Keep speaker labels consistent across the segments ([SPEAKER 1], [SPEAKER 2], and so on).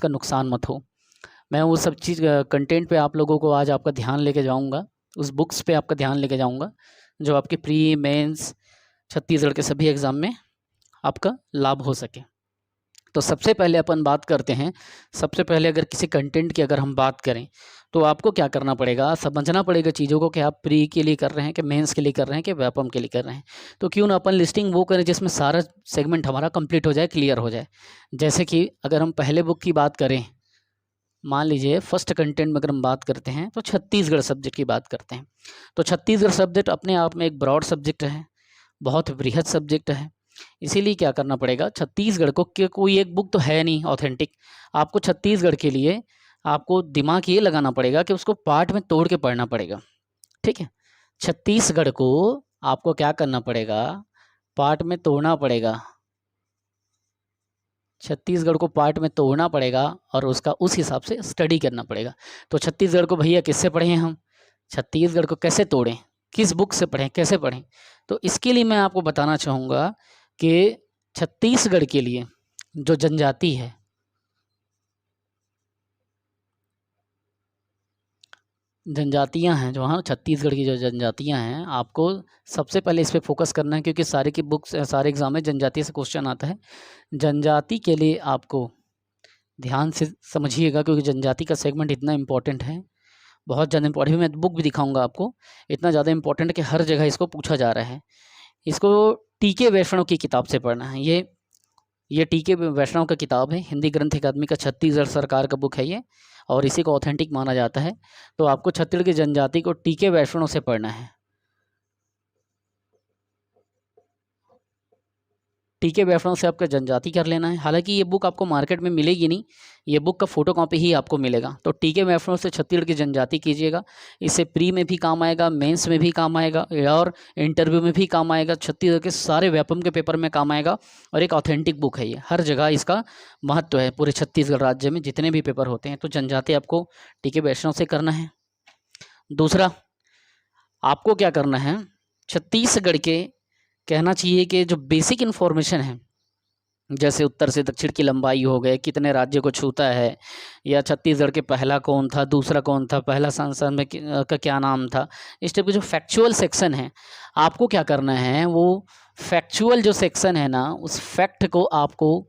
[SPEAKER 1] का नुकसान मत हो। मैं वो सब चीज़ कंटेंट पे आप लोगों को आज आपका ध्यान लेके जाऊंगा, उस बुक्स पे आपका ध्यान लेके जाऊंगा जो आपके प्री मेंस छत्तीसगढ़ के सभी एग्ज़ाम में आपका लाभ हो सके। तो सबसे पहले अपन बात करते हैं, सबसे पहले अगर किसी कंटेंट की अगर हम बात करें तो आपको क्या करना पड़ेगा, समझना पड़ेगा चीज़ों को कि आप प्री के लिए कर रहे हैं कि मेंस के लिए कर रहे हैं कि व्यापम के लिए कर रहे हैं। तो क्यों ना अपन लिस्टिंग वो करें जिसमें सारा सेगमेंट हमारा कंप्लीट हो जाए, क्लियर हो जाए। जैसे कि अगर हम पहले बुक की बात करें, मान लीजिए फर्स्ट कंटेंट में अगर हम बात करते हैं तो छत्तीसगढ़ सब्जेक्ट की बात करते हैं। तो छत्तीसगढ़ सब्जेक्ट अपने आप में एक ब्रॉड सब्जेक्ट है, बहुत बृहद सब्जेक्ट है। इसीलिए क्या करना पड़ेगा, छत्तीसगढ़ को कोई एक बुक तो है नहीं ऑथेंटिक, आपको छत्तीसगढ़ के लिए आपको दिमाग ये लगाना पड़ेगा कि उसको पार्ट में तोड़ के पढ़ना पड़ेगा। ठीक है, छत्तीसगढ़ को आपको क्या करना पड़ेगा, पार्ट में तोड़ना पड़ेगा। छत्तीसगढ़ को पार्ट में तोड़ना पड़ेगा और उसका उस हिसाब से स्टडी करना पड़ेगा। तो छत्तीसगढ़ को भैया किससे पढ़ें हम, छत्तीसगढ़ को कैसे तोड़ें, किस बुक से पढ़ें, कैसे पढ़ें। तो इसके लिए मैं आपको बताना चाहूँगा कि छत्तीसगढ़ के लिए जो जनजाति है, जनजातियां हैं जो, हाँ छत्तीसगढ़ की जो जनजातियां हैं, आपको सबसे पहले इस पे फोकस करना है क्योंकि सारे की बुक्स सारे एग्जाम में जनजाति से क्वेश्चन आता है। जनजाति के लिए आपको ध्यान से समझिएगा क्योंकि जनजाति का सेगमेंट इतना इम्पोर्टेंट है, बहुत ज़्यादा इम्पोर्टेंट। मैं बुक भी दिखाऊंगा आपको, इतना ज़्यादा इम्पोर्टेंट है कि हर जगह इसको पूछा जा रहा है। इसको टीके वैष्णव की किताब से पढ़ना है। ये टीके वैष्णव का किताब है, हिंदी ग्रंथ अकादमी का छत्तीसगढ़ सरकार का बुक है ये, और इसी को ऑथेंटिक माना जाता है। तो आपको छत्तीसगढ़ की जनजाति को टीके वैष्णव से पढ़ना है। टीके वैष्णव से आपका जनजाति कर लेना है। हालांकि ये बुक आपको मार्केट में मिलेगी नहीं, ये बुक का फोटो कॉपी ही आपको मिलेगा। तो टीके वैष्णव से छत्तीसगढ़ की जनजाति कीजिएगा, इससे प्री में भी काम आएगा, मेंस में भी काम आएगा और इंटरव्यू में भी काम आएगा, छत्तीसगढ़ के सारे व्यापम के पेपर में काम आएगा। और एक ऑथेंटिक बुक है ये, हर जगह इसका महत्व है, पूरे छत्तीसगढ़ राज्य में जितने भी पेपर होते हैं। तो जनजाति आपको टीके वैष्णव से करना है। दूसरा आपको क्या करना है, छत्तीसगढ़ के कहना चाहिए कि जो बेसिक इन्फॉर्मेशन है, जैसे उत्तर से दक्षिण की लंबाई हो गए, कितने राज्य को छूता है, या छत्तीसगढ़ के पहला कौन था, दूसरा कौन था, पहला सांसद में का क्या नाम था, इस टाइप के जो फैक्चुअल सेक्शन है, आपको क्या करना है, वो फैक्चुअल जो सेक्शन है ना, उस फैक्ट को आपको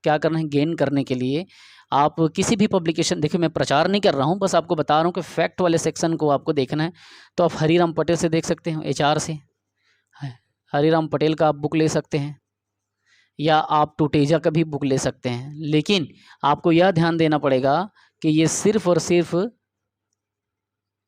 [SPEAKER 1] क्या करना है, गेन करने के लिए आप किसी भी पब्लिकेशन, देखिए मैं प्रचार नहीं कर रहा हूँ, बस आपको बता रहा हूँ कि फैक्ट वाले सेक्शन को आपको देखना है। तो आप हरीराम पटेल से देख सकते हैं, HR से हरीराम पटेल का आप बुक ले सकते हैं, या आप टुटेजा का भी बुक ले सकते हैं। लेकिन आपको यह ध्यान देना पड़ेगा कि ये सिर्फ और सिर्फ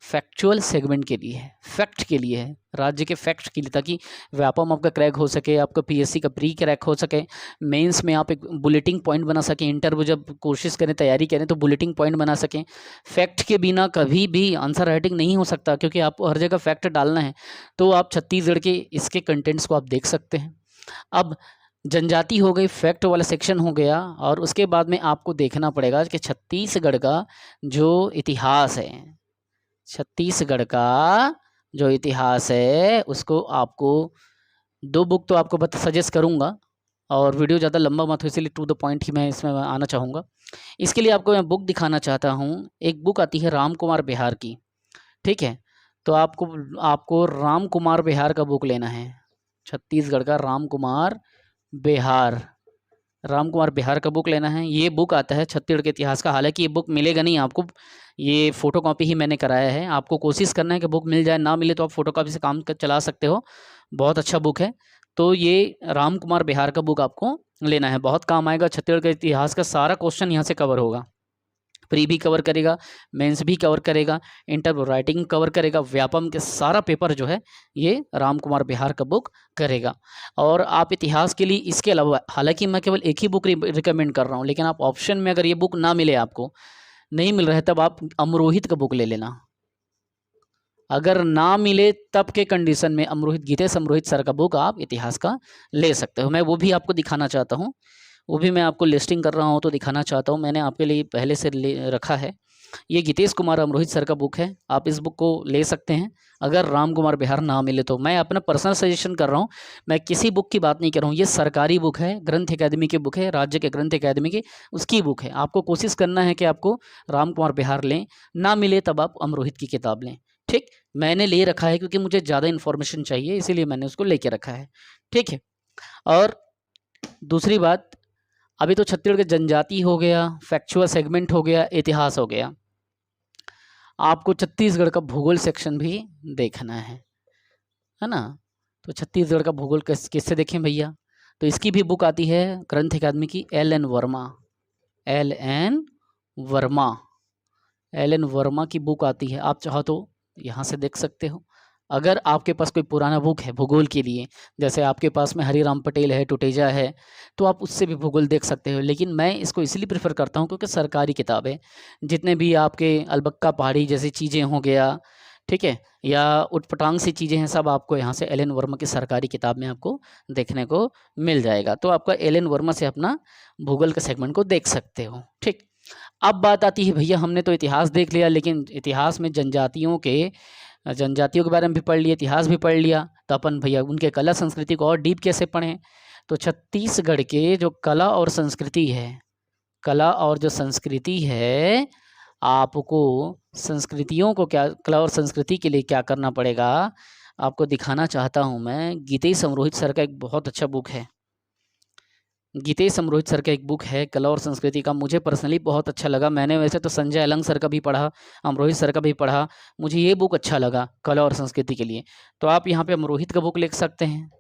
[SPEAKER 1] फैक्चुअल सेगमेंट के लिए है, फैक्ट के लिए है, राज्य के फैक्ट के लिए, ताकि व्यापम आपका क्रैक हो सके, आपका PSC का प्री क्रैक हो सके, मेंस में आप एक बुलेटिन पॉइंट बना सकें, इंटरव्यू जब कोशिश करें, तैयारी करें तो बुलेटिन पॉइंट बना सकें। फैक्ट के बिना कभी भी आंसर राइटिंग नहीं हो सकता, क्योंकि आपको हर जगह फैक्ट डालना है। तो आप छत्तीसगढ़ के इसके कंटेंट्स को आप देख सकते हैं। अब जनजाति हो गई, फैक्ट वाला सेक्शन हो गया, और उसके बाद में आपको देखना पड़ेगा कि छत्तीसगढ़ का जो इतिहास है, छत्तीसगढ़ का जो इतिहास है उसको आपको 2 बुक तो आपको सजेस्ट करूंगा, और वीडियो ज़्यादा लंबा मत हो, इसलिए टू द पॉइंट ही मैं इसमें आना चाहूँगा। इसके लिए आपको मैं बुक दिखाना चाहता हूँ। एक बुक आती है राम कुमार बिहार की, ठीक है। तो आपको राम कुमार बिहार का बुक लेना है, छत्तीसगढ़ का राम कुमार बिहार का बुक लेना है। ये बुक आता है छत्तीसगढ़ के इतिहास का। हालांकि ये बुक मिलेगा नहीं आपको, ये फ़ोटो कॉपी ही मैंने कराया है। आपको कोशिश करना है कि बुक मिल जाए, ना मिले तो आप फ़ोटो कॉपी से काम चला सकते हो, बहुत अच्छा बुक है। तो ये राम कुमार बिहार का बुक आपको लेना है, बहुत काम आएगा। छत्तीसगढ़ के इतिहास का सारा क्वेश्चन यहाँ से कवर होगा, प्री भी कवर करेगा, मेंस भी कवर करेगा, इंटरव्यू राइटिंग कवर करेगा, व्यापम के सारा पेपर जो है ये राम कुमार बिहार का बुक करेगा। और आप इतिहास के लिए इसके अलावा, हालांकि मैं केवल एक ही बुक रिकमेंड कर रहा हूँ, लेकिन आप ऑप्शन में अगर ये बुक ना मिले, आपको नहीं मिल रहा है, तब आप अमरोहित का बुक ले लेना। अगर ना मिले तब के कंडीशन में गीतेश अमरोहित सर का बुक आप इतिहास का ले सकते हो। मैं वो भी आपको दिखाना चाहता हूँ, वो भी मैं आपको लिस्टिंग कर रहा हूँ तो दिखाना चाहता हूँ, मैंने आपके लिए पहले से ले रखा है। ये गीतेश कुमार अमरोहित सर का बुक है, आप इस बुक को ले सकते हैं अगर राम कुमार बिहार ना मिले तो। मैं अपना पर्सनल सजेशन कर रहा हूँ, मैं किसी बुक की बात नहीं कर रहा हूँ, ये सरकारी बुक है, ग्रंथ अकादमी की बुक है, राज्य के ग्रंथ अकादमी की उसकी बुक है। आपको कोशिश करना है कि आपको राम कुमार बिहार लें, ना मिले तब आप अमरोहित की किताब लें। ठीक, मैंने ले रखा है क्योंकि मुझे ज़्यादा इन्फॉर्मेशन चाहिए, इसीलिए मैंने उसको लेके रखा है। ठीक है, और दूसरी बात, अभी तो छत्तीसगढ़ के जनजाति हो गया, फैक्चुअल सेगमेंट हो गया, इतिहास हो गया, आपको छत्तीसगढ़ का भूगोल सेक्शन भी देखना है ना। तो छत्तीसगढ़ का भूगोल किससे देखें भैया, तो इसकी भी बुक आती है ग्रंथ अकादमी की, एल एन वर्मा की बुक आती है। आप चाहो तो यहाँ से देख सकते हो। अगर आपके पास कोई पुराना बुक है भूगोल के लिए, जैसे आपके पास में हरिराम पटेल है, टुटेजा है, तो आप उससे भी भूगोल देख सकते हो। लेकिन मैं इसको इसलिए प्रेफर करता हूँ क्योंकि सरकारी किताब है, जितने भी आपके अलबक्का पहाड़ी जैसी चीज़ें हो गया, ठीक है, या उटपटांग सी चीज़ें हैं, सब आपको यहाँ से एल एन वर्मा की सरकारी किताब में आपको देखने को मिल जाएगा। तो आपका एल एन वर्मा से अपना भूगोल के सेगमेंट को देख सकते हो। ठीक, अब बात आती है भैया, हमने तो इतिहास देख लिया, लेकिन इतिहास में जनजातियों के बारे में भी पढ़ लिया, इतिहास भी पढ़ लिया, तो अपन भैया उनके कला संस्कृति को और डीप कैसे पढ़ें। तो छत्तीसगढ़ के जो कला और संस्कृति है, आपको संस्कृतियों को क्या, कला और संस्कृति के लिए क्या करना पड़ेगा, आपको दिखाना चाहता हूँ मैं। गीतेश अमरोहित सर का एक बहुत अच्छा बुक है, गीतेश अमरोहित सर का एक बुक है कला और संस्कृति का, मुझे पर्सनली बहुत अच्छा लगा। मैंने वैसे तो संजय अलंग सर का भी पढ़ा, अमरोहित सर का भी पढ़ा, मुझे ये बुक अच्छा लगा कला और संस्कृति के लिए। तो आप यहाँ पे अमरोहित का बुक लिख सकते हैं,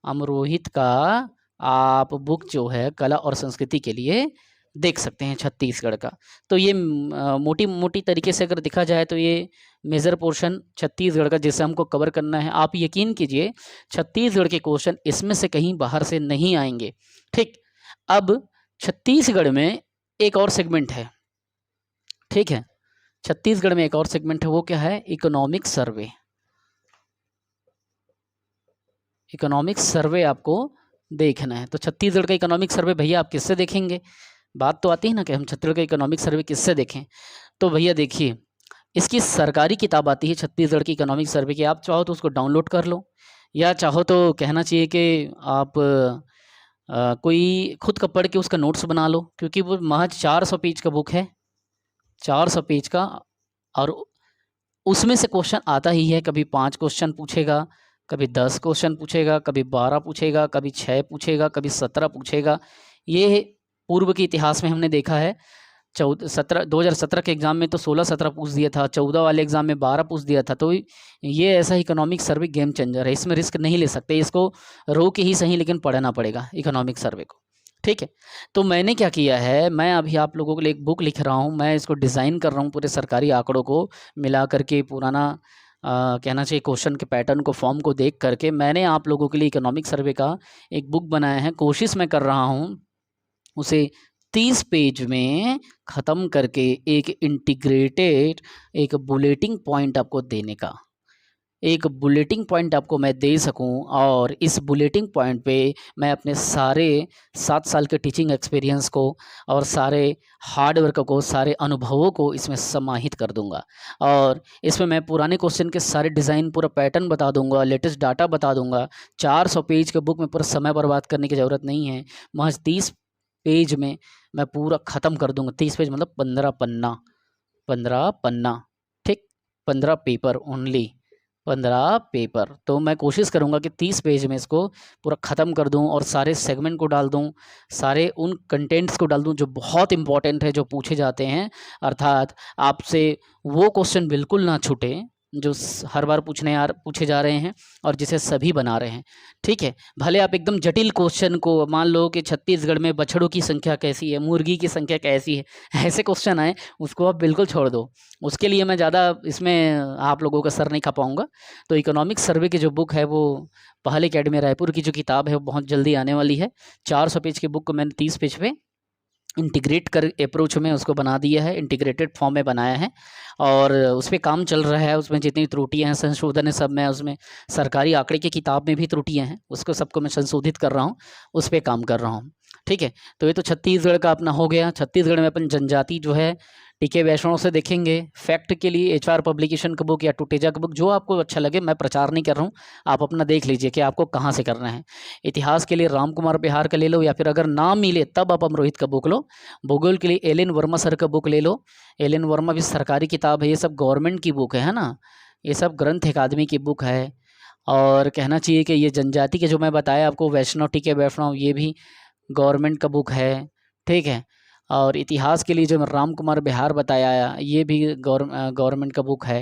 [SPEAKER 1] अमरोहित का आप बुक जो है कला और संस्कृति के लिए देख सकते हैं छत्तीसगढ़ का। तो ये मोटी मोटी तरीके से अगर देखा जाए तो ये मेजर पोर्शन छत्तीसगढ़ का जिसे हमको कवर करना है। आप यकीन कीजिए छत्तीसगढ़ के क्वेश्चन इसमें से कहीं बाहर से नहीं आएंगे। ठीक, अब छत्तीसगढ़ में एक और सेगमेंट है, ठीक है, छत्तीसगढ़ में एक और सेगमेंट है, वो क्या है, इकोनॉमिक सर्वे। इकोनॉमिक सर्वे आपको देखना है। तो छत्तीसगढ़ का इकोनॉमिक सर्वे भैया आप किससे देखेंगे, बात तो आती है ना कि हम छत्तीसगढ़ का इकोनॉमिक सर्वे किससे देखें। तो भैया देखिए, इसकी सरकारी किताब आती है छत्तीसगढ़ की इकोनॉमिक सर्वे की, आप चाहो तो उसको डाउनलोड कर लो, या चाहो तो कहना चाहिए कि आप कोई खुद का पढ़ के उसका नोट्स बना लो, क्योंकि वो महज 400 पेज का बुक है, 400 पेज का, और उसमें से क्वेश्चन आता ही है, कभी 5 क्वेश्चन पूछेगा, कभी 10 क्वेश्चन पूछेगा, कभी 12 पूछेगा, कभी 6 पूछेगा, कभी 17 पूछेगा। ये पूर्व के इतिहास में हमने देखा है, 2017 के एग्ज़ाम में तो 16-17 पूछ दिया था, 14 वाले एग्ज़ाम में 12 पूछ दिया था। तो ये ऐसा इकोनॉमिक सर्वे गेम चेंजर है, इसमें रिस्क नहीं ले सकते, इसको रो के ही सही लेकिन पढ़ना पड़ेगा इकोनॉमिक सर्वे को। ठीक है, तो मैंने क्या किया है, मैं अभी आप लोगों के लिए एक बुक लिख रहा हूँ, मैं इसको डिज़ाइन कर रहा हूँ, पूरे सरकारी आंकड़ों को मिला करके, पुराना कहना चाहिए क्वेश्चन के पैटर्न को, फॉर्म को देख करके मैंने आप लोगों के लिए इकोनॉमिक सर्वे का एक बुक बनाया है। कोशिश मैं कर रहा हूँ उसे 30 पेज में ख़त्म करके एक इंटीग्रेटेड एक बुलेटिंग पॉइंट आपको देने का, एक बुलेटिंग पॉइंट आपको मैं दे सकूं, और इस बुलेटिंग पॉइंट पे मैं अपने सारे 7 साल के टीचिंग एक्सपीरियंस को और सारे हार्ड वर्क को, सारे अनुभवों को इसमें समाहित कर दूंगा। और इसमें मैं पुराने क्वेश्चन के सारे डिज़ाइन, पूरा पैटर्न बता दूंगा, लेटेस्ट डाटा बता दूंगा। 400 पेज के बुक में पूरा समय बर्बाद करने की ज़रूरत नहीं है, महज 30 पेज में मैं पूरा ख़त्म कर दूंगा। 30 पेज मतलब 15 पन्ना, ठीक, 15 पेपर ओनली, 15 पेपर। तो मैं कोशिश करूंगा कि 30 पेज में इसको पूरा ख़त्म कर दूं, और सारे सेगमेंट को डाल दूं, सारे उन कंटेंट्स को डाल दूं जो बहुत इंपॉर्टेंट है, जो पूछे जाते हैं, अर्थात आपसे वो क्वेश्चन बिल्कुल ना छूटे जो हर बार पूछे जा रहे हैं और जिसे सभी बना रहे हैं। ठीक है, भले आप एकदम जटिल क्वेश्चन को, मान लो कि छत्तीसगढ़ में बछड़ों की संख्या कैसी है, मुर्गी की संख्या कैसी है, ऐसे क्वेश्चन आए, उसको आप बिल्कुल छोड़ दो, उसके लिए मैं ज़्यादा इसमें आप लोगों का सर नहीं खा पाऊँगा। तो इकोनॉमिक सर्वे की जो बुक है, वो पहल अकेडमी रायपुर की जो किताब है, वो बहुत जल्दी आने वाली है। 400 पेज की बुक को मैंने 30 पेज पे इंटीग्रेट कर अप्रोच में उसको बना दिया है, इंटीग्रेटेड फॉर्म में बनाया है, और उस पर काम चल रहा है। उसमें जितनी त्रुटियां हैं, संशोधन है, सब मैं उसमें, सरकारी आंकड़े की किताब में भी त्रुटियां हैं, उसको सबको मैं संशोधित कर रहा हूँ, उस पर काम कर रहा हूँ। ठीक है। तो ये तो छत्तीसगढ़ का अपना हो गया। छत्तीसगढ़ में अपन जनजाति जो है टीके वैष्णव से देखेंगे। फैक्ट के लिए एचआर पब्लिकेशन का बुक या टुटेजा का बुक, जो आपको अच्छा लगे, मैं प्रचार नहीं कर रहा हूँ, आप अपना देख लीजिए कि आपको कहाँ से करना है। इतिहास के लिए राम कुमार बिहार का ले लो, या फिर अगर ना मिले तब आप अमरोहित का बुक लो। भूगोल के लिए एल.एन. वर्मा सर का बुक ले लो। एल.एन. वर्मा भी सरकारी किताब है, ये सब गवर्नमेंट की बुक है ना, ये सब ग्रंथ अकादमी की बुक है। और कहना चाहिए कि ये जनजाति के जो मैं बताया आपको, वैष्णव टीके वैष्णव, ये भी गवर्नमेंट का बुक है, ठीक है। और इतिहास के लिए जो राम कुमार बिहार बताया, ये भी गवर्नमेंट का बुक है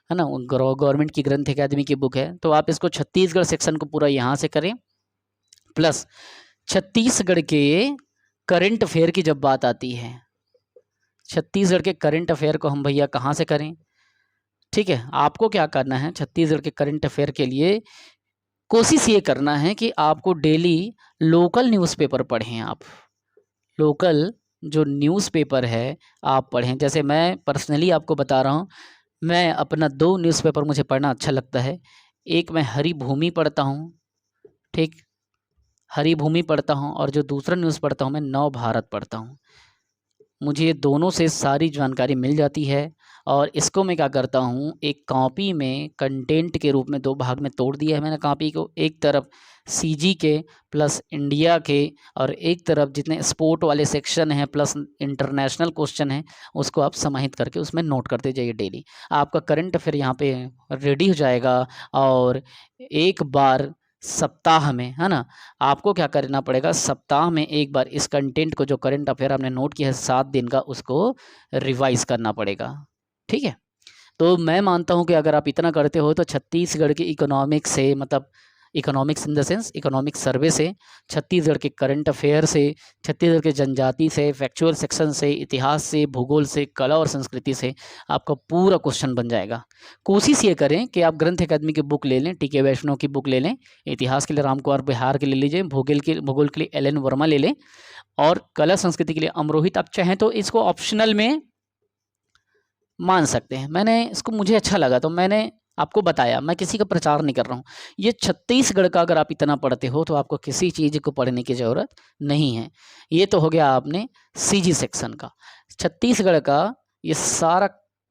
[SPEAKER 1] ना, गवर्नमेंट की ग्रंथ अकादमी की बुक है। तो आप इसको छत्तीसगढ़ सेक्शन को पूरा यहाँ से करें, प्लस छत्तीसगढ़ के करंट अफेयर की जब बात आती है, छत्तीसगढ़ के करंट अफेयर को हम भैया कहाँ से करें, ठीक है। आपको क्या करना है, छत्तीसगढ़ के करंट अफेयर के लिए कोशिश ये करना है कि आपको डेली लोकल न्यूज़पेपर पढ़ें। आप लोकल जो न्यूज़पेपर है आप पढ़ें। जैसे मैं पर्सनली आपको बता रहा हूँ, मैं अपना 2 न्यूज़पेपर मुझे पढ़ना अच्छा लगता है। एक मैं हरी भूमि पढ़ता हूँ, ठीक, हरी भूमि पढ़ता हूँ, और जो दूसरा न्यूज़ पढ़ता हूँ मैं नव भारत पढ़ता हूँ। मुझे दोनों से सारी जानकारी मिल जाती है, और इसको मैं क्या करता हूँ, एक कॉपी में कंटेंट के रूप में 2 भाग में तोड़ दिया है मैंने कॉपी को। एक तरफ सीजी के प्लस इंडिया के, और एक तरफ जितने स्पोर्ट वाले सेक्शन हैं प्लस इंटरनेशनल क्वेश्चन हैं, उसको आप समाहित करके उसमें नोट करते जाइए डेली। आपका करंट अफेयर यहाँ पे रेडी हो जाएगा। और एक बार सप्ताह में, है ना, आपको क्या करना पड़ेगा, सप्ताह में एक बार इस कंटेंट को, जो करंट अफेयर आपने नोट किया है 7 दिन का, उसको रिवाइज करना पड़ेगा, ठीक है। तो मैं मानता हूं कि अगर आप इतना करते हो तो छत्तीसगढ़ के इकोनॉमिक्स से, मतलब economics in the sense economic survey से, छत्तीसगढ़ के करंट अफेयर से, छत्तीसगढ़ के जनजाति से, फैक्चुअल सेक्शन से, इतिहास से, भूगोल से, कला और संस्कृति से आपका पूरा क्वेश्चन बन जाएगा। कोशिश ये करें कि आप ग्रंथ अकादमी की बुक ले लें, टीके वैष्णव की बुक ले लें, इतिहास के लिए राम कुमार बिहार के ले लीजिए, भूगोल के लिए एल.एन. वर्मा ले लें, और कला संस्कृति के लिए अमरोहित। आप चाहें तो इसको ऑप्शनल में मान सकते हैं। मैंने इसको, मुझे अच्छा लगा तो मैंने आपको बताया, मैं किसी का प्रचार नहीं कर रहा हूँ। ये छत्तीसगढ़ का अगर आप इतना पढ़ते हो तो आपको किसी चीज़ को पढ़ने की ज़रूरत नहीं है। ये तो हो गया आपने सीजी सेक्शन का। छत्तीसगढ़ का ये सारा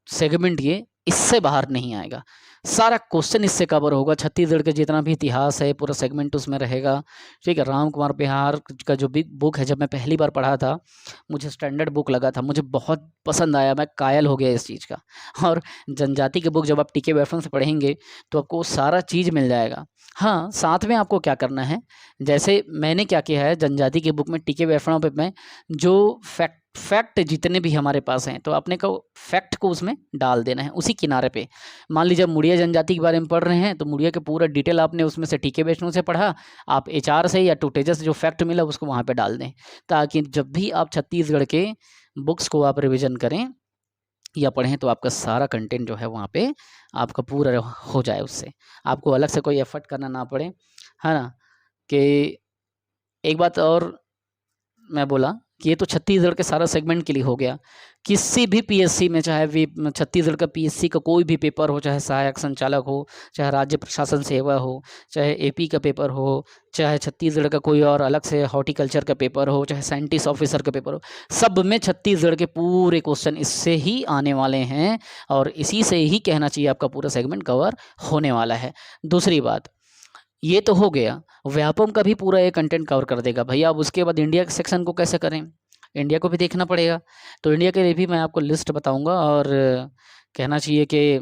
[SPEAKER 1] सेगमेंट ये इससे बाहर नहीं आएगा, सारा क्वेश्चन इससे कवर होगा। छत्तीसगढ़ का जितना भी इतिहास है पूरा सेगमेंट उसमें रहेगा, ठीक है। राम कुमार बिहार का जो बिग बुक है, जब मैं पहली बार पढ़ा था मुझे स्टैंडर्ड बुक लगा था, मुझे बहुत पसंद आया, मैं कायल हो गया इस चीज़ का। और जनजाति के बुक जब आप टीके वैष्णव से पढ़ेंगे तो आपको सारा चीज़ मिल जाएगा। हाँ, साथ में आपको क्या करना है, जैसे मैंने क्या किया है जनजाति की बुक में, टीके वैष्णव पे मैं जो फैक्ट जितने भी हमारे पास हैं, तो अपने को फैक्ट को उसमें डाल देना है उसी किनारे पे। मान लीजिए मुड़िया जनजाति के बारे में पढ़ रहे हैं तो मुड़िया के पूरा डिटेल आपने उसमें से टीके वैष्णव से पढ़ा, आप एचआर से या टुटेजा से जो फैक्ट मिला उसको वहाँ पे डाल दें, ताकि जब भी आप छत्तीसगढ़ के बुक्स को आप रिविज़न करें या पढ़ें तो आपका सारा कंटेंट जो है वहाँ पे आपका पूरा हो जाए, उससे आपको अलग से कोई एफर्ट करना ना पड़े, है ना। कि एक बात और मैं बोला कि ये तो छत्तीसगढ़ के सारा सेगमेंट के लिए हो गया। किसी भी पीएससी में, चाहे भी छत्तीसगढ़ का पीएससी का कोई भी पेपर हो, चाहे सहायक संचालक हो, चाहे राज्य प्रशासन सेवा हो, चाहे एपी का पेपर हो, चाहे छत्तीसगढ़ का कोई और अलग से हॉर्टिकल्चर का पेपर हो, चाहे साइंटिस्ट ऑफिसर का पेपर हो, सब में छत्तीसगढ़ के पूरे क्वेश्चन इससे ही आने वाले हैं, और इसी से ही कहना चाहिए आपका पूरा सेगमेंट कवर होने वाला है। दूसरी बात, ये तो हो गया, व्यापम का भी पूरा ये कंटेंट कवर कर देगा भैया। अब उसके बाद इंडिया के सेक्शन को कैसे करें, इंडिया को भी देखना पड़ेगा। तो इंडिया के लिए भी मैं आपको लिस्ट बताऊंगा, और कहना चाहिए कि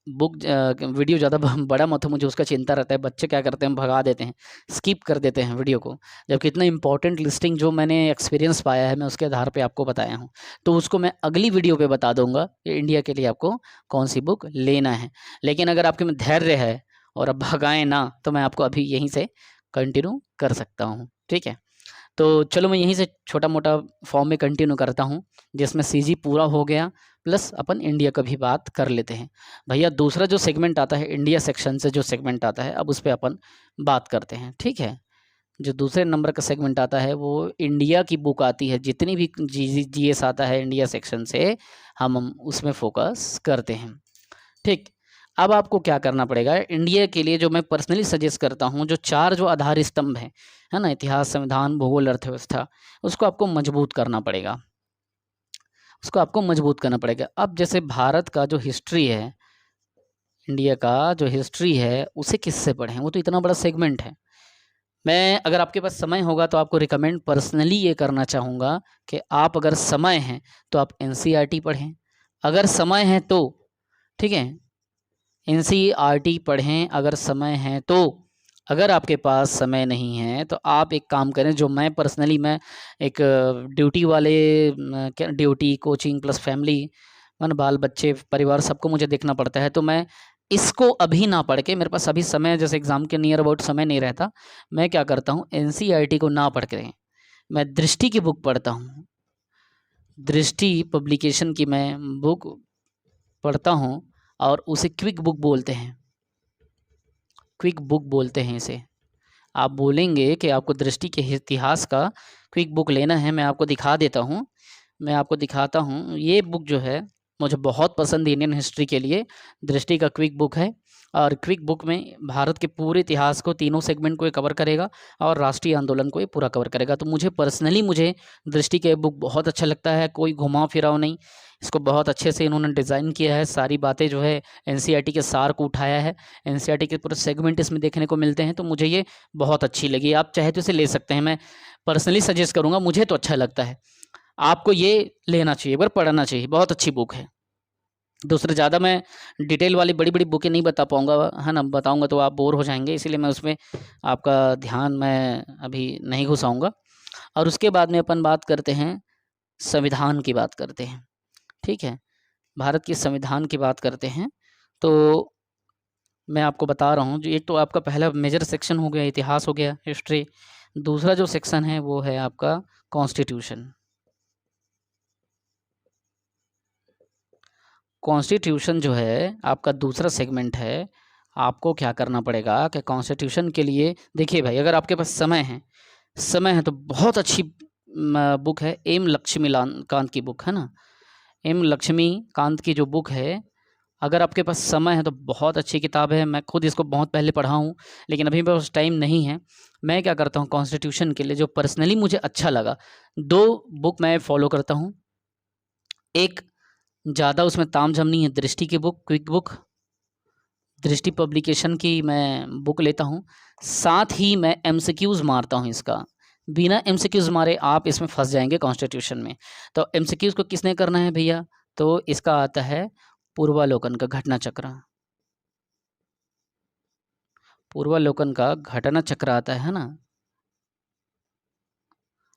[SPEAKER 1] बुक वीडियो ज़्यादा बड़ा मत हो, मुझे उसका चिंता रहता है। बच्चे क्या करते हैं, भगा देते हैं, स्किप कर देते हैं वीडियो को, जबकि इतना इंपॉर्टेंट लिस्टिंग जो मैंने एक्सपीरियंस पाया है मैं उसके आधार पे आपको बताया हूँ। तो उसको मैं अगली वीडियो पे बता दूंगा कि इंडिया के लिए आपको कौन सी बुक लेना है। लेकिन अगर आपके में धैर्य है और अब भगाएं ना, तो मैं आपको अभी यहीं से कंटिन्यू कर सकता हूँ, ठीक है। तो चलो मैं यहीं से छोटा मोटा फॉर्म में कंटिन्यू करता हूँ, जिसमें सीजी पूरा हो गया, प्लस अपन इंडिया का भी बात कर लेते हैं भैया। दूसरा जो सेगमेंट आता है इंडिया सेक्शन से, जो सेगमेंट आता है, अब उस पर अपन बात करते हैं, ठीक है। जो दूसरे नंबर का सेगमेंट आता है वो इंडिया की बुक आती है, जितनी भी जीएस आता है इंडिया सेक्शन से हम उसमें फोकस करते हैं, ठीक। अब आपको क्या करना पड़ेगा, इंडिया के लिए जो मैं पर्सनली सजेस्ट करता हूँ, जो 4 जो आधार स्तंभ हैं, है ना, इतिहास, संविधान, भूगोल, अर्थव्यवस्था, उसको आपको मजबूत करना पड़ेगा, उसको आपको मजबूत करना पड़ेगा। अब जैसे भारत का जो हिस्ट्री है, इंडिया का जो हिस्ट्री है, उसे किससे पढ़ें, वो तो इतना बड़ा सेगमेंट है। मैं अगर आपके पास समय होगा तो आपको रिकमेंड पर्सनली ये करना चाहूँगा कि आप अगर समय है तो आप एनसीईआरटी पढ़ें, अगर समय है तो, ठीक है, एनसीईआरटी पढ़ें अगर समय है तो। अगर आपके पास समय नहीं है तो आप एक काम करें, जो मैं पर्सनली, मैं एक ड्यूटी वाले, क्या ड्यूटी, कोचिंग प्लस फैमिली, मन बाल बच्चे परिवार सबको मुझे देखना पड़ता है, तो मैं इसको अभी ना पढ़ के, मेरे पास अभी समय, जैसे एग्ज़ाम के नियर अबाउट समय नहीं रहता, मैं क्या करता हूँ, एनसीईआरटी को ना पढ़ के मैं दृष्टि की बुक पढ़ता हूँ। दृष्टि पब्लिकेशन की मैं बुक पढ़ता हूँ और उसे क्विक बुक बोलते हैं, क्विक बुक बोलते हैं इसे। आप बोलेंगे कि आपको दृष्टि के इतिहास का क्विक बुक लेना है, मैं आपको दिखा देता हूँ, मैं आपको दिखाता हूँ। ये बुक जो है मुझे बहुत पसंद है इंडियन हिस्ट्री के लिए, दृष्टि का क्विक बुक है। और क्विक बुक में भारत के पूरे इतिहास को, तीनों सेगमेंट को ये कवर करेगा और राष्ट्रीय आंदोलन को ये पूरा कवर करेगा। तो मुझे पर्सनली, मुझे दृष्टि का बुक बहुत अच्छा लगता है, कोई घुमाव फिराव नहीं, इसको बहुत अच्छे से इन्होंने डिज़ाइन किया है, सारी बातें जो है एनसीईआरटी के सार को उठाया है, एनसीईआरटी के पूरे सेगमेंट इसमें देखने को मिलते हैं, तो मुझे ये बहुत अच्छी लगी। आप चाहे तो इसे ले सकते हैं, मैं पर्सनली सजेस्ट करूँगा, मुझे तो अच्छा लगता है। आपको ये लेना चाहिए, एक बार पढ़ना चाहिए, बहुत अच्छी बुक है। दूसरे ज़्यादा मैं डिटेल वाली बड़ी-बड़ी बुकें नहीं बता पाऊँगा, है ना, बताऊँगा तो आप बोर हो जाएँगे, इसीलिए मैं उसमें आपका ध्यान मैं अभी नहीं घुसाऊँगा। और उसके बाद में अपन बात करते हैं, संविधान की बात करते हैं, ठीक है? भारत के संविधान की बात करते हैं, तो मैं आपको बता रहा हूँ, जो एक तो आपका पहला मेजर सेक्शन हो गया, इतिहास हो गया, हिस्ट्री। दूसरा जो सेक्शन है वो है आपका कॉन्स्टिट्यूशन। कॉन्स्टिट्यूशन जो है आपका दूसरा सेगमेंट है। आपको क्या करना पड़ेगा कि कॉन्स्टिट्यूशन के लिए, देखिए भाई, अगर आपके पास समय है तो बहुत अच्छी बुक है, एम लक्ष्मीकांत की बुक, है ना, एम लक्ष्मीकांत की जो बुक है, अगर आपके पास समय है तो बहुत अच्छी किताब है। मैं खुद इसको बहुत पहले पढ़ा हूँ, लेकिन अभी मेरे पास टाइम नहीं है। मैं क्या करता हूँ, कॉन्स्टिट्यूशन के लिए जो पर्सनली मुझे अच्छा लगा, 2 बुक मैं फॉलो करता हूँ। एक ज़्यादा उसमें तामझाम नहीं है, दृष्टि की बुक, क्विक बुक, दृष्टि पब्लिकेशन की मैं बुक लेता हूँ। साथ ही मैं एमसीक्यूज़ मारता हूँ इसका। बिना एमसीक्यूज़ मारे आप इसमें फँस जाएँगे कॉन्स्टिट्यूशन में। तो एमसीक्यूज़ को किसने करना है भैया? तो इसका आता है पूर्वालोकन का घटना चक्र। पूर्वालोकन का घटना चक्र आता है ना?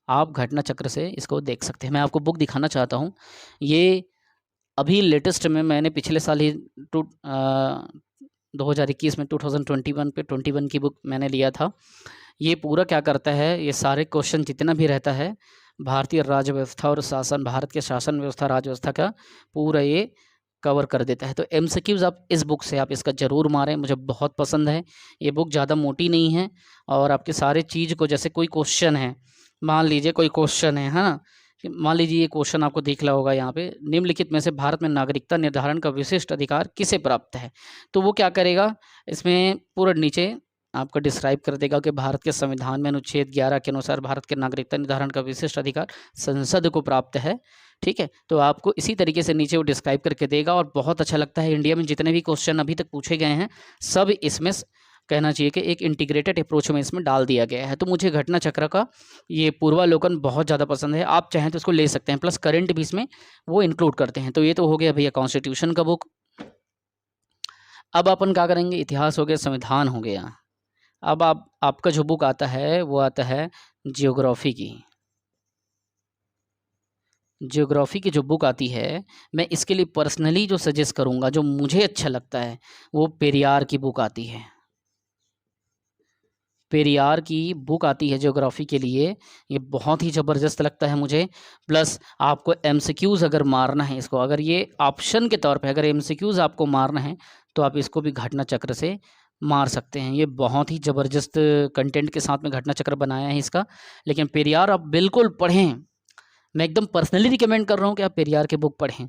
[SPEAKER 1] आप घटना चक्र से इसको देख सकते हैं। मैं आपको बुक दिखाना चाहता हूँ। ये अभी लेटेस्ट में मैंने पिछले साल ही 2021 में 2021 पे 21 की बुक मैंने लिया था। ये पूरा क्या करता है, ये सारे क्वेश्चन जितना भी रहता है, भारतीय राज्य व्यवस्था और शासन, भारत के शासन व्यवस्था, राज्य व्यवस्था का पूरा ये कवर कर देता है। तो एमसीक्यूज़ आप इस बुक से आप इसका ज़रूर मारें, मुझे बहुत पसंद है। ये बुक ज़्यादा मोटी नहीं है और आपके सारे चीज़ को, जैसे कोई क्वेश्चन है, मान लीजिए कोई क्वेश्चन है ना? कि मान लीजिए ये क्वेश्चन आपको दिख रहा होगा यहाँ पे, निम्नलिखित में से भारत में नागरिकता निर्धारण का विशिष्ट अधिकार किसे प्राप्त है? तो वो क्या करेगा, इसमें पूरा नीचे आपको डिस्क्राइब कर देगा कि भारत के संविधान में अनुच्छेद 11 के अनुसार भारत के नागरिकता निर्धारण का विशिष्ट अधिकार संसद को प्राप्त है, ठीक है? तो आपको इसी तरीके से नीचे वो डिस्क्राइब करके देगा और बहुत अच्छा लगता है। इंडिया में जितने भी क्वेश्चन अभी तक पूछे गए हैं, सब इसमें कहना चाहिए कि एक इंटीग्रेटेड अप्रोच में इसमें डाल दिया गया है। तो मुझे घटना चक्र का ये पूर्वालोकन बहुत ज़्यादा पसंद है। आप चाहें तो इसको ले सकते हैं, प्लस करंट भी इसमें वो इंक्लूड करते हैं। तो ये तो हो गया भैया कॉन्स्टिट्यूशन का बुक। अब अपन क्या करेंगे, इतिहास हो गया, संविधान हो गया। अब आपका जो बुक आता है वो आता है जियोग्राफी की। जियोग्राफी की जो बुक आती है, मैं इसके लिए पर्सनली जो सजेस्ट करूँगा, जो मुझे अच्छा लगता है, वो पेरियार की बुक आती है। पेरियार की बुक आती है ज्योग्राफी के लिए, ये बहुत ही ज़बरदस्त लगता है मुझे। प्लस आपको एमसीक्यूज़ अगर मारना है इसको, अगर ये ऑप्शन के तौर पे अगर एमसीक्यूज़ आपको मारना है, तो आप इसको भी घटना चक्र से मार सकते हैं। ये बहुत ही ज़बरदस्त कंटेंट के साथ में घटना चक्र बनाया है इसका। लेकिन पेरियार आप बिल्कुल पढ़ें, मैं एकदम पर्सनली रिकमेंड कर रहा हूँ कि आप पेरियार की बुक पढ़ें।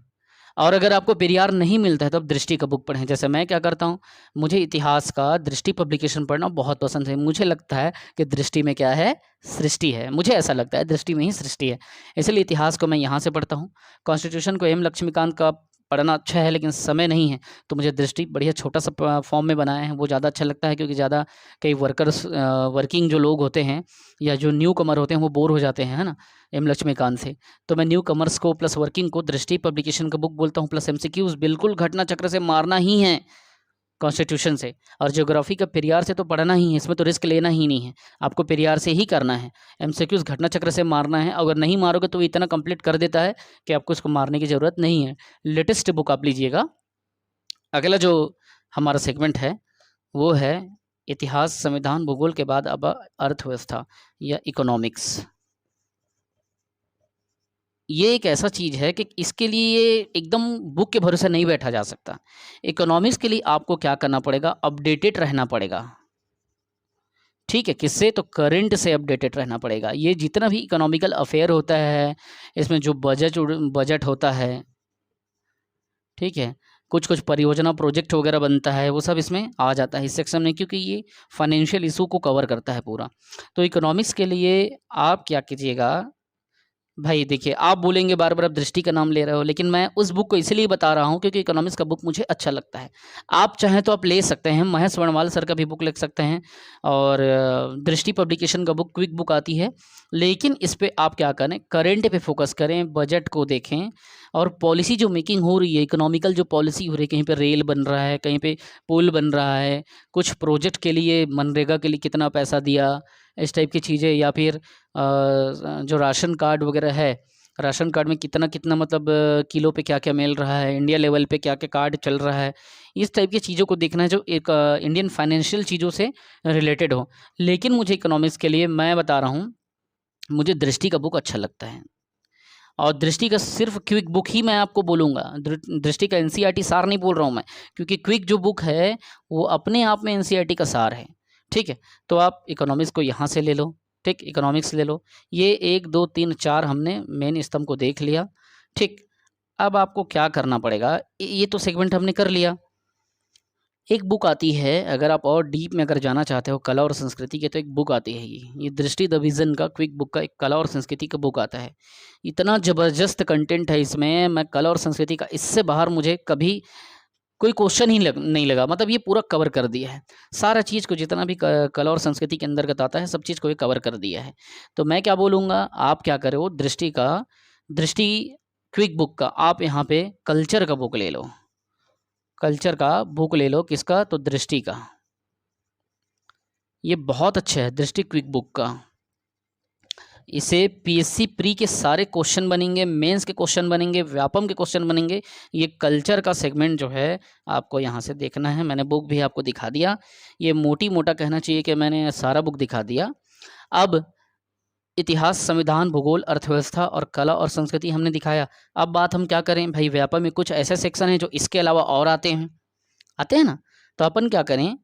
[SPEAKER 1] और अगर आपको पेरियार नहीं मिलता है तो आप दृष्टि का बुक पढ़ें। जैसे मैं क्या करता हूँ, मुझे इतिहास का दृष्टि पब्लिकेशन पढ़ना बहुत पसंद है। मुझे लगता है कि दृष्टि में क्या है, सृष्टि है। मुझे ऐसा लगता है दृष्टि में ही सृष्टि है, इसलिए इतिहास को मैं यहाँ से पढ़ता हूँ। कॉन्स्टिट्यूशन को एम लक्ष्मीकांत का पढ़ना अच्छा है, लेकिन समय नहीं है, तो मुझे दृष्टि बढ़िया छोटा सा फॉर्म में बनाया है, वो ज़्यादा अच्छा लगता है, क्योंकि ज़्यादा कई वर्किंग जो लोग होते हैं या जो न्यू कमर होते हैं वो बोर हो जाते हैं, है ना, एम लक्ष्मीकांत से। तो मैं न्यू कमर्स को प्लस वर्किंग को दृष्टि पब्लिकेशन का बुक बोलता हूँ। प्लस एमसीक्यूज बिल्कुल घटना चक्र से मारना ही है, कॉन्स्टिट्यूशन से, और ज्योग्राफी का पेरियार से तो पढ़ना ही है, इसमें तो रिस्क लेना ही नहीं है, आपको पेरियार से ही करना है। एमसीक्यूज घटना चक्र से मारना है, अगर नहीं मारोगे तो इतना कंप्लीट कर देता है कि आपको इसको मारने की ज़रूरत नहीं है। लेटेस्ट बुक आप लीजिएगा। अगला जो हमारा सेगमेंट है वो है इतिहास, संविधान, भूगोल के बाद अब अर्थव्यवस्था या इकोनॉमिक्स। ये एक ऐसा चीज़ है कि इसके लिए एकदम बुक के भरोसे नहीं बैठा जा सकता। इकोनॉमिक्स के लिए आपको क्या करना पड़ेगा, अपडेटेड रहना पड़ेगा। ठीक है, किससे, तो करंट से अपडेटेड रहना पड़ेगा। ये जितना भी इकोनॉमिकल अफेयर होता है, इसमें जो बजट होता है, ठीक है, कुछ कुछ परियोजना प्रोजेक्ट वगैरह बनता है, वो सब इसमें आ जाता है इस सेक्शन में, क्योंकि ये फाइनेंशियल इशू को कवर करता है पूरा। तो इकोनॉमिक्स के लिए आप क्या कीजिएगा भाई, देखिए आप बोलेंगे बार बार आप दृष्टि का नाम ले रहे हो, लेकिन मैं उस बुक को इसलिए बता रहा हूँ क्योंकि इकोनॉमिक्स का बुक मुझे अच्छा लगता है। आप चाहें तो आप ले सकते हैं, महेश वर्णवाल सर का भी बुक ले सकते हैं, और दृष्टि पब्लिकेशन का बुक क्विक बुक आती है। लेकिन इस पर आप क्या करें, करेंट पे फोकस करें, बजट को देखें, और पॉलिसी जो मेकिंग हो रही है, इकोनॉमिकल जो पॉलिसी हो रही है, कहीं पे रेल बन रहा है, कहीं पे पुल बन रहा है, कुछ प्रोजेक्ट के लिए मनरेगा के लिए कितना पैसा दिया, इस टाइप की चीज़ें, या फिर जो राशन कार्ड वगैरह है, राशन कार्ड में कितना कितना मतलब किलो पे क्या क्या मिल रहा है, इंडिया लेवल पे क्या क्या कार्ड चल रहा है, इस टाइप की चीज़ों को देखना है जो एक इंडियन फाइनेंशियल चीज़ों से रिलेटेड हो। लेकिन मुझे इकोनॉमिक्स के लिए मैं बता रहा हूँ, मुझे दृष्टि का बुक अच्छा लगता है, और दृष्टि का सिर्फ क्विक बुक ही मैं आपको बोलूँगा। दृष्टि का एनसीईआरटी सार नहीं बोल रहा हूँ मैं, क्योंकि क्विक जो बुक है वो अपने आप में एनसीईआरटी का सार है। ठीक है, तो आप इकोनॉमिक्स को यहाँ से ले लो। ठीक, इकोनॉमिक्स ले लो। ये 1 2 3 4 हमने मेन स्तंभ को देख लिया। ठीक, अब आपको क्या करना पड़ेगा, ये तो सेगमेंट हमने कर लिया। एक बुक आती है, अगर आप और डीप में अगर जाना चाहते हो कला और संस्कृति के, तो एक बुक आती है, ये दृष्टि द विजन का क्विक बुक का एक कला और संस्कृति का बुक आता है। इतना ज़बरदस्त कंटेंट है इसमें, मैं कला और संस्कृति का इससे बाहर मुझे कभी कोई क्वेश्चन ही नहीं लगा। मतलब ये पूरा कवर कर दिया है, सारा चीज़ को, जितना भी कला और संस्कृति के अंतर्गत आता है, सब चीज़ को ये कवर कर दिया है। तो मैं क्या बोलूँगा, आप क्या करो, दृष्टि क्विक बुक का आप यहाँ पे कल्चर का बुक ले लो, कल्चर का बुक ले लो। किसका, तो दृष्टि का। ये बहुत अच्छा है दृष्टि क्विक बुक का। इसे पीएससी प्री के सारे क्वेश्चन बनेंगे, मेंस के क्वेश्चन बनेंगे, व्यापम के क्वेश्चन बनेंगे। ये कल्चर का सेगमेंट जो है आपको यहाँ से देखना है। मैंने बुक भी आपको दिखा दिया, ये मोटी मोटा कहना चाहिए कि मैंने सारा बुक दिखा दिया। अब इतिहास, संविधान, भूगोल, अर्थव्यवस्था और कला और संस्कृति हमने दिखाया। अब बात हम क्या करें भाई, व्यापम में कुछ ऐसे सेक्शन हैं जो इसके अलावा और आते हैं ना, तो अपन क्या करें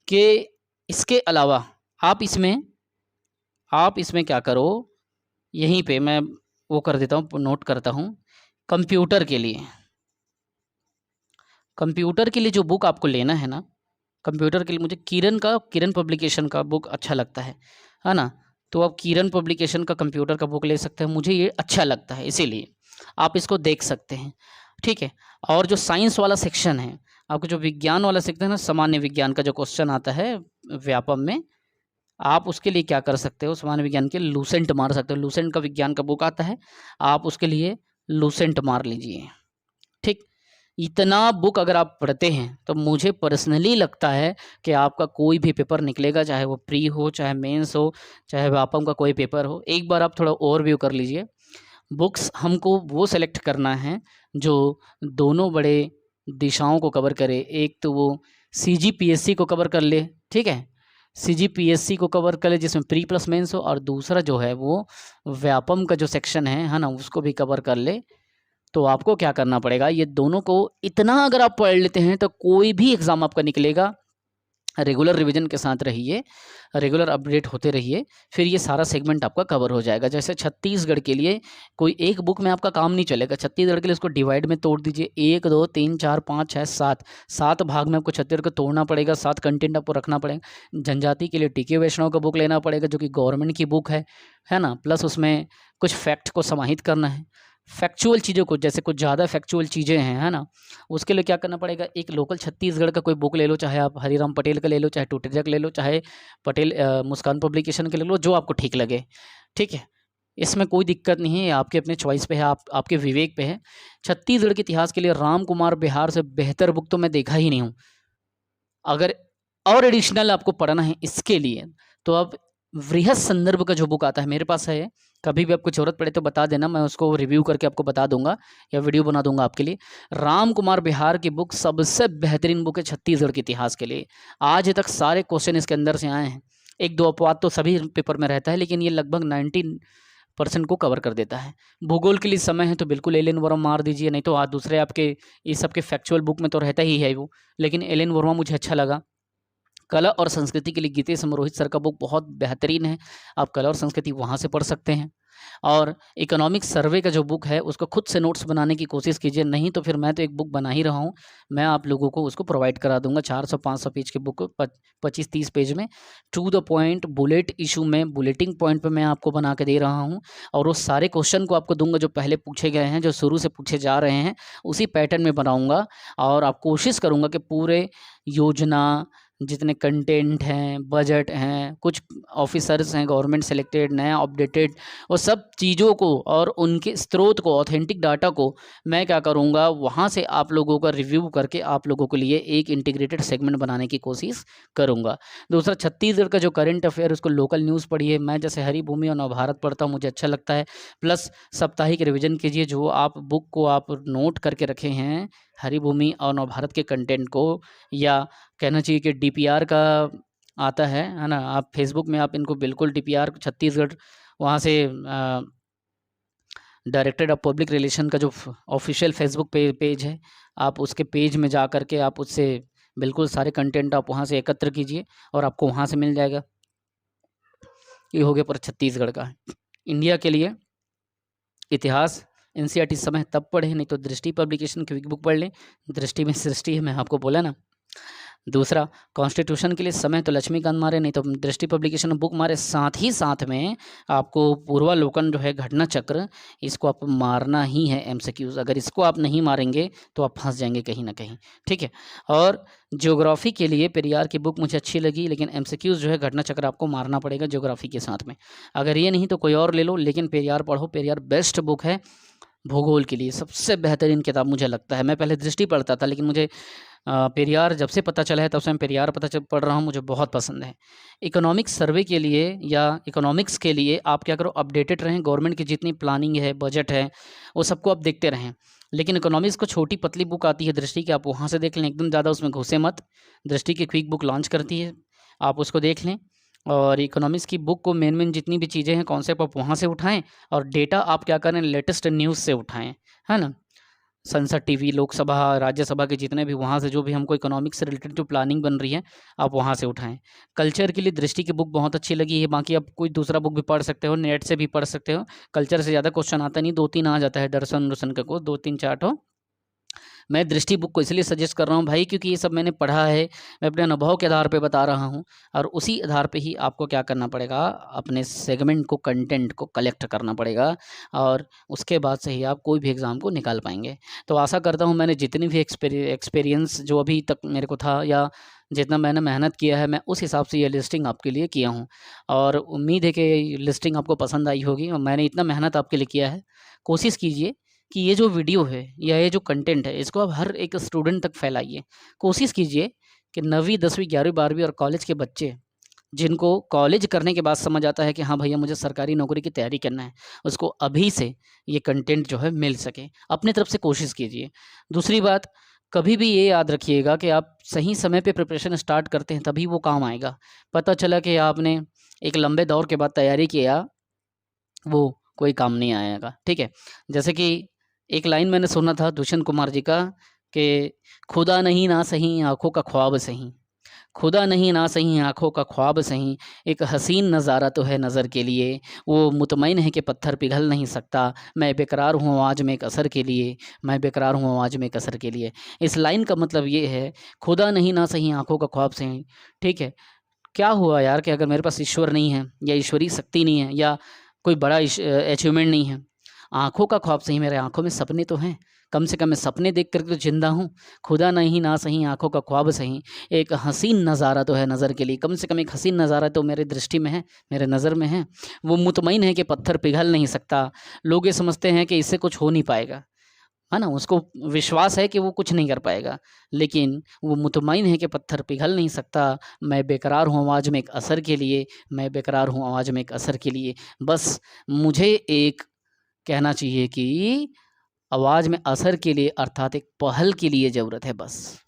[SPEAKER 1] कि इसके अलावा आप इसमें क्या करो, यहीं पे मैं वो कर देता हूँ, नोट करता हूँ। कंप्यूटर के लिए जो बुक आपको लेना है ना, कंप्यूटर के लिए मुझे किरण पब्लिकेशन का बुक अच्छा लगता है ना, तो आप किरण पब्लिकेशन का कंप्यूटर का बुक ले सकते हैं। मुझे ये अच्छा लगता है, इसीलिए आप इसको देख सकते हैं। ठीक है, और जो साइंस वाला सेक्शन है, आपको जो विज्ञान वाला सेक्शन है ना, सामान्य विज्ञान का जो क्वेश्चन आता है व्यापम में, आप उसके लिए क्या कर सकते हो, सामान्य विज्ञान के लूसेंट मार सकते हो। लूसेंट का विज्ञान का बुक आता है, आप उसके लिए लूसेंट मार लीजिए। ठीक, इतना बुक अगर आप पढ़ते हैं तो मुझे पर्सनली लगता है कि आपका कोई भी पेपर निकलेगा, चाहे वो प्री हो, चाहे मेंस हो, चाहे व्यापम का कोई पेपर हो। एक बार आप थोड़ा ओवरव्यू कर लीजिए। बुक्स हमको वो सेलेक्ट करना है जो दोनों बड़े दिशाओं को कवर करे। एक तो वो सीजीपीएससी को कवर कर ले, ठीक है, सीजीपीएससी को कवर कर ले जिसमें प्री प्लस मेंस हो, और दूसरा जो है वो व्यापम का जो सेक्शन है ना, उसको भी कवर कर ले। तो आपको क्या करना पड़ेगा, ये दोनों को इतना अगर आप पढ़ लेते हैं तो कोई भी एग्ज़ाम आपका निकलेगा रेगुलर रिवीजन के साथ रहिए, रेगुलर अपडेट होते रहिए, फिर ये सारा सेगमेंट आपका कवर हो जाएगा। जैसे छत्तीसगढ़ के लिए कोई एक बुक में आपका काम नहीं चलेगा, छत्तीसगढ़ के लिए उसको डिवाइड में तोड़ दीजिए, 1 2 3 4 5 6 7 7 भाग में आपको छत्तीसगढ़ को तोड़ना पड़ेगा, 7 कंटेंट आपको रखना पड़ेगा। जनजाति के लिए टीके वैष्णव का बुक लेना पड़ेगा जो कि गवर्नमेंट की बुक है ना, प्लस उसमें कुछ फैक्ट को समाहित करना है, फैक्चुअल चीज़ों को, जैसे कुछ ज़्यादा फैक्चुअल चीज़ें हैं, है ना, उसके लिए क्या करना पड़ेगा, एक लोकल छत्तीसगढ़ का कोई बुक ले लो, चाहे आप हरिराम पटेल का ले लो, चाहे टुटेजक ले लो, चाहे पटेल मुस्कान पब्लिकेशन के ले लो, जो आपको ठीक लगे, ठीक है। इसमें कोई दिक्कत नहीं है, आपके अपने चॉइस पे है, आपके विवेक पे है। छत्तीसगढ़ के इतिहास के लिए राम कुमार बिहार से बेहतर बुक तो मैं देखा ही नहीं हूँ। अगर और एडिशनल आपको पढ़ना है इसके लिए तो आप वृहत संदर्भ का जो बुक आता है मेरे पास है, कभी भी आपको ज़रूरत पड़े तो बता देना, मैं उसको रिव्यू करके आपको बता दूंगा या वीडियो बना दूंगा आपके लिए। राम कुमार बिहार की बुक सबसे बेहतरीन बुक है छत्तीसगढ़ के इतिहास के लिए। आज तक सारे क्वेश्चन इसके अंदर से आए हैं, एक दो अपवाद तो सभी पेपर में रहता है, लेकिन ये लगभग 90% को कवर कर देता है। भूगोल के लिए समय है तो बिल्कुल एल एन वर्मा मार दीजिए, नहीं तो आज दूसरे आपके इस सबके फैक्चुअल बुक में तो रहता ही है वो, लेकिन एल एन वर्मा मुझे अच्छा लगा। कला और संस्कृति के लिए गीतेश रोहित सर का बुक बहुत बेहतरीन है, आप कला और संस्कृति वहाँ से पढ़ सकते हैं। और इकोनॉमिक सर्वे का जो बुक है उसको खुद से नोट्स बनाने की कोशिश कीजिए, नहीं तो फिर मैं तो एक बुक बना ही रहा हूँ, मैं आप लोगों को उसको प्रोवाइड करा दूंगा। 400-500 पेज की बुक 25-30 पेज में to the point bullet issue में बुलेटिंग पॉइंट पे मैं आपको बना के दे रहा हूँ, और वो सारे क्वेश्चन को आपको दूंगा जो पहले पूछे गए हैं, जो शुरू से पूछे जा रहे हैं, उसी पैटर्न में बनाऊँगा। और आप कोशिश करूँगा कि पूरे योजना जितने कंटेंट हैं, बजट हैं, कुछ ऑफिसर्स हैं गवर्नमेंट सेलेक्टेड, नया अपडेटेड, और सब चीज़ों को और उनके स्रोत को, ऑथेंटिक डाटा को मैं क्या करूँगा, वहाँ से आप लोगों का रिव्यू करके आप लोगों के लिए एक इंटीग्रेटेड सेगमेंट बनाने की कोशिश करूँगा। दूसरा, छत्तीसगढ़ का जो करंट अफेयर उसको लोकल न्यूज़ पढ़िए, मैं जैसे हरिभूमि और नवभारत पढ़ता हूँ, मुझे अच्छा लगता है। प्लस साप्ताहिक रिविजन कीजिए, जो आप बुक को आप नोट करके रखे हैं हरिभूमि और नवभारत के कंटेंट को, या कहना चाहिए कि डीपीआर का आता है ना, आप फेसबुक में आप इनको बिल्कुल डीपीआर छत्तीसगढ़ वहाँ से डायरेक्टरेट ऑफ पब्लिक रिलेशन का जो ऑफिशियल फेसबुक पेज है, आप उसके पेज में जा कर के आप उससे बिल्कुल सारे कंटेंट आप वहाँ से एकत्र कीजिए और आपको वहाँ से मिल जाएगा। ये हो गया पर छत्तीसगढ़ का। इंडिया के लिए इतिहास एनसीईआरटी समय तब पढ़े, नहीं तो दृष्टि पब्लिकेशन की बुक पढ़ लें, दृष्टि में सृष्टि है, मैं आपको बोला ना। दूसरा, कॉन्स्टिट्यूशन के लिए समय तो लक्ष्मीकांत मारे, नहीं तो दृष्टि पब्लिकेशन बुक मारे। साथ ही साथ में आपको पूर्वालोकन जो है, घटना चक्र, इसको आपको मारना ही है एमसीक्यूज। अगर इसको आप नहीं मारेंगे तो आप फंस जाएंगे कहीं ना कहीं, ठीक है। और ज्योग्राफी के लिए पेरियार की बुक मुझे अच्छी लगी, लेकिन एमसीक्यूज जो है घटना चक्र आपको मारना पड़ेगा ज्योग्राफी के साथ में। अगर ये नहीं तो कोई और ले लो, लेकिन पेरियार पढ़ो, पेरियार बेस्ट बुक है भूगोल के लिए, सबसे बेहतरीन किताब मुझे लगता है। मैं पहले दृष्टि पढ़ता था, लेकिन मुझे पेरियार जब से पता चला है तब से मैं पेरियार पढ़ रहा हूँ, मुझे बहुत पसंद है। इकोनॉमिक्स सर्वे के लिए या इकोनॉमिक्स के लिए आप क्या करो, अपडेटेड रहें, गवर्नमेंट की जितनी प्लानिंग है, बजट है, वो सबको आप देखते रहें। लेकिन इकोनॉमिक्स को छोटी पतली बुक आती है दृष्टि की, आप वहाँ से देख लें, एकदम ज़्यादा उसमें घुसे मत। दृष्टि की क्विक बुक लॉन्च करती है, आप उसको देख लें। और इकोनॉमिक्स की बुक को मेन जितनी भी चीज़ें हैं, कॉन्सेप्ट आप वहाँ से उठाएँ, और डेटा आप क्या करें, लेटेस्ट न्यूज़ से उठाएँ, है ना। संसद टीवी, लोकसभा, राज्यसभा के जितने भी वहाँ से जो भी हमको इकोनॉमिक्स से रिलेटेड जो प्लानिंग बन रही है, आप वहाँ से उठाएं। कल्चर के लिए दृष्टि की बुक बहुत अच्छी लगी है, बाकी आप कोई दूसरा बुक भी पढ़ सकते हो, नेट से भी पढ़ सकते हो। कल्चर से ज़्यादा क्वेश्चन आता नहीं, 2-3 आ जाता है, दर्शन का को 2-3-4 हो। मैं दृष्टि बुक को इसलिए सजेस्ट कर रहा हूँ भाई, क्योंकि ये सब मैंने पढ़ा है, मैं अपने अनुभव के आधार पे बता रहा हूँ, और उसी आधार पे ही आपको क्या करना पड़ेगा, अपने सेगमेंट को, कंटेंट को कलेक्ट करना पड़ेगा, और उसके बाद से ही आप कोई भी एग्ज़ाम को निकाल पाएंगे। तो आशा करता हूँ मैंने जितनी भी एक्सपीरियंस जो अभी तक मेरे को था, या जितना मैंने मेहनत किया है, मैं उस हिसाब से ये लिस्टिंग आपके लिए किया हूँ, और उम्मीद है कि लिस्टिंग आपको पसंद आई होगी। और मैंने इतना मेहनत आपके लिए किया है, कोशिश कीजिए कि ये जो वीडियो है या ये जो कंटेंट है, इसको आप हर एक स्टूडेंट तक फैलाइए। कोशिश कीजिए कि 9वीं 10वीं 11वीं 12वीं और कॉलेज के बच्चे, जिनको कॉलेज करने के बाद समझ आता है कि हाँ भैया मुझे सरकारी नौकरी की तैयारी करना है, उसको अभी से ये कंटेंट जो है मिल सके, अपने तरफ से कोशिश कीजिए। दूसरी बात, कभी भी ये याद रखिएगा कि आप सही समय पे प्रिपरेशन स्टार्ट करते हैं तभी वो काम आएगा। पता चला कि आपने एक लंबे दौर के बाद तैयारी किया, वो कोई काम नहीं आएगा, ठीक है। जैसे कि एक लाइन मैंने सुना था दुष्यंत कुमार जी का, कि खुदा नहीं ना सही, आँखों का ख्वाब सही। खुदा नहीं ना सही आँखों का ख्वाब सही, एक हसीन नज़ारा तो है नज़र के लिए, वो मुतमईन है कि पत्थर पिघल नहीं सकता, मैं बेकरार हूँ आवाज़ में एक असर के लिए, मैं बेकरार हूँ आवाज़ में एक असर के लिए। इस लाइन का मतलब ये है, खुदा नहीं ना सही आँखों का ख्वाब सही, ठीक है। क्या हुआ यार कि अगर मेरे पास ईश्वर नहीं है या ईश्वरीय शक्ति नहीं है या कोई बड़ा अचीवमेंट नहीं है, आँखों का ख्वाब सही, मेरे आँखों में सपने तो हैं, कम से कम मैं सपने देख कर के तो ज़िंदा हूँ। खुदा नहीं ना सही आँखों का ख्वाब सही, एक हसीन नज़ारा तो है नज़र के लिए, कम से कम एक हसीन नज़ारा तो मेरी दृष्टि में है, मेरे नज़र में है। वो मुतमईन है कि पत्थर पिघल नहीं सकता। लोग ये समझते हैं कि इससे कुछ हो नहीं पाएगा, है ना? उसको विश्वास है कि वो कुछ नहीं कर पाएगा, लेकिन वो मुतमईन है कि पत्थर पिघल नहीं सकता। मैं बेकरार हूँ आवाज़ में एक असर के लिए, मैं बेकरार हूँ आवाज़ में एक असर के लिए। बस मुझे एक कहना चाहिए कि आवाज़ में असर के लिए अर्थात एक पहल के लिए ज़रूरत है बस।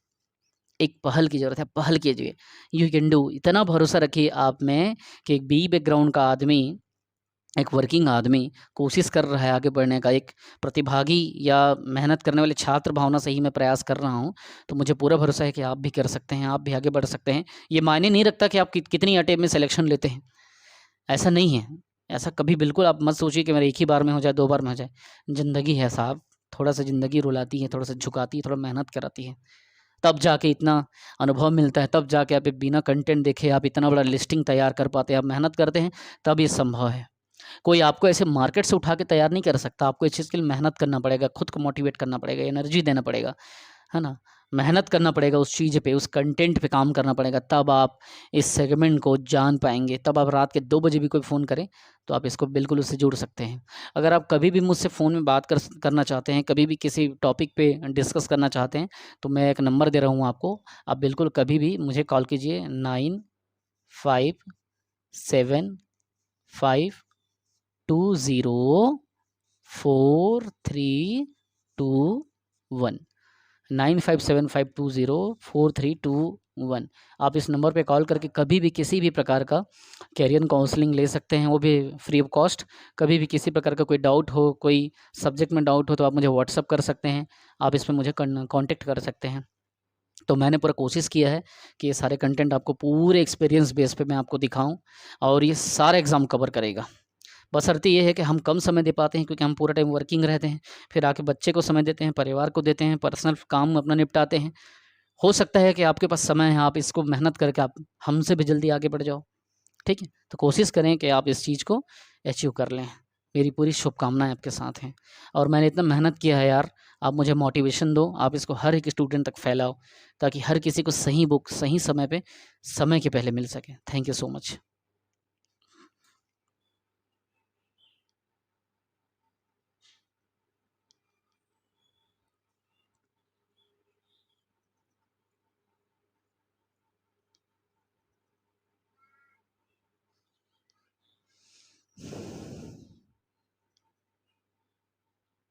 [SPEAKER 1] एक पहल की ज़रूरत है, पहल कीजिए। You can do. इतना भरोसा रखिए आप में कि एक बी बैकग्राउंड का आदमी, एक वर्किंग आदमी कोशिश कर रहा है आगे बढ़ने का, एक प्रतिभागी या मेहनत करने वाले छात्र भावना से ही मैं प्रयास कर रहा हूँ, तो मुझे पूरा भरोसा है कि आप भी कर सकते हैं, आप भी आगे बढ़ सकते हैं। ये मायने नहीं रखता कि आप कितनी अटेम्प्ट में सिलेक्शन लेते हैं, ऐसा नहीं है। ऐसा कभी बिल्कुल आप मत सोचिए कि मेरा एक ही बार में हो जाए, 2 बार में हो जाए। ज़िंदगी है साहब, थोड़ा-सा ज़िंदगी रुलाती है, थोड़ा-सा झुकाती है, थोड़ा मेहनत कराती है। तब जाके इतना अनुभव मिलता है, तब जाके आप बिना कंटेंट देखे आप इतना बड़ा लिस्टिंग तैयार कर पाते हैं, आप मेहनत करते हैं, तब ये संभव है। कोई आपको ऐसे मार्केट से उठा के तैयार नहीं कर सकता, आपको इस चीज़ के लिए मेहनत करना पड़ेगा, खुद को मोटिवेट करना पड़ेगा, एनर्जी देना पड़ेगा, है ना? मेहनत करना पड़ेगा उस चीज़ पे, उस कंटेंट पे काम करना पड़ेगा, तब आप इस सेगमेंट को जान पाएँगे। तब आप रात के 2 बजे भी कोई फ़ोन करे, तो आप इसको बिल्कुल उससे जुड़ सकते हैं। अगर आप कभी भी मुझसे फ़ोन में बात करना चाहते हैं, कभी भी किसी टॉपिक पे डिस्कस करना चाहते हैं, तो मैं एक नंबर दे रहा हूँ आपको, आप बिल्कुल कभी भी मुझे कॉल कीजिए 9575204321 9575204321। आप इस नंबर पे कॉल करके कभी भी किसी भी प्रकार का करियर काउंसलिंग ले सकते हैं, वो भी फ्री ऑफ कॉस्ट। कभी भी किसी प्रकार का कोई डाउट हो, कोई सब्जेक्ट में डाउट हो, तो आप मुझे व्हाट्सअप कर सकते हैं, आप इस पे मुझे कॉन्टैक्ट कर सकते हैं। तो मैंने पूरा कोशिश किया है कि ये सारे कंटेंट आपको पूरे एक्सपीरियंस बेस पे मैं आपको दिखाऊँ, और ये सारा एग्ज़ाम कवर करेगा। बशर्ते ये है कि हम कम समय दे पाते हैं, क्योंकि हम पूरा टाइम वर्किंग रहते हैं, फिर आके बच्चे को समय देते हैं, परिवार को देते हैं, पर्सनल काम अपना निपटाते हैं। हो सकता है कि आपके पास समय है, आप इसको मेहनत करके आप हमसे भी जल्दी आगे बढ़ जाओ, ठीक है? तो कोशिश करें कि आप इस चीज़ को अचीव कर लें। मेरी पूरी शुभकामनाएँ आपके साथ हैं, और मैंने इतना मेहनत किया है यार, आप मुझे मोटिवेशन दो, आप इसको हर एक स्टूडेंट तक फैलाओ, ताकि हर किसी को सही बुक, सही समय पे, समय के पहले मिल सके। Thank you so much.